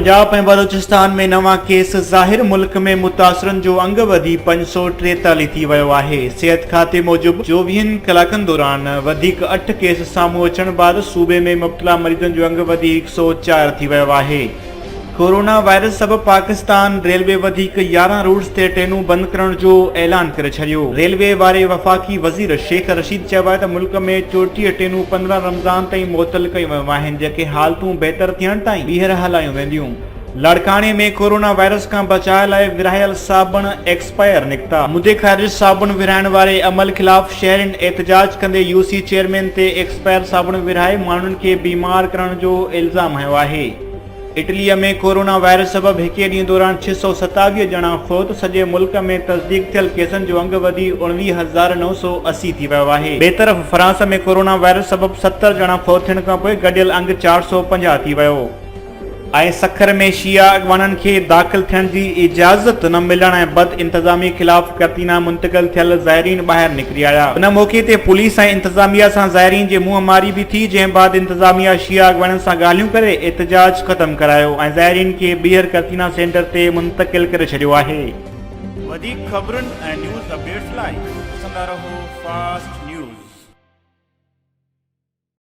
पंजाब ऐं बलोचिस्तान में नवां केस ज़ाहिर। मुल्क में मुतासिरनि जो अंग वधी 543 थी वियो आहे। सिहत खाते मूजिबि 24 कलाकनि दौरान वधीक 8 केस साम्हूं अचण बैदि सूबे में मुब्तला मरीज़नि जो अंग वधी 104 थी वियो आहे। कोरोना वायरस सबबि पाकिस्तान रेलवे वधीक 11 रूट्स ते ट्रेनूं बंदि करण जो ऐलान करे छॾियो। रेलवे वारे वफ़ाक़ी वज़ीर शेख रशीद चयो आहे त मुल्क में 34 ट्रेनूं 15 रमज़ान ताईं मुअतल कयूं वयूं आहिनि, जेके हालतूं बहितर थियण ताईं ॿीहर हलायूं वेंदियूं। लाड़काने में कोरोना वायरस खां बचाव लाइ विरहायल साबुण एक्सपायर निकिता। मुदे ख़ारिज साबुण विरहाइण वारे अमल ख़िलाफ़ शहरनि एहतजाज कंदे यूसी चेयरमैन ते एक्सपायर साबुण विरहाए माण्हुनि खे बीमार करण जो इल्ज़ाम हयो आहे। इटलीअ में कोरोना वायरस सबबि हिक ॾींहुं दौरान 627 ॼणा फौत। सॼे मुल्क में तस्दीक थियल केसनि जो अंग वधी 19,980 थी वियो आहे। ॿिए तरफ़ फ्रांस में कोरोना वायरस सबबि 70 ॼणा फौत थियण खां पोइ गॾियल अंग 450 थी वियो। ऐं सखर में शिया अॻवाननि खे दाख़िल थियण जी इजाज़त न मिलण ऐं बद इंतज़ामी ख़िलाफ़ करतीना मुंतक़िल थियल ज़ाइरीन ॿाहिरि निकिरी आया। उन मौक़े ते पुलिस ऐं इंतज़ामिया सां ज़ाइरीन जे मुंहं मारी बि थी, जंहिं बाद इंतज़ामिया शिया अॻवाननि सां ॻाल्हियूं करे एहतजाज ख़तमु करायो ऐं ज़ाइरीन खे ॿीहर करतीना सेंटर ते मुंतक़िल करे छॾियो आहे। वधीक ख़बरुनि ऐं न्यूज़ अपडेट्स लाइ ॾिसंदा रहो फास्ट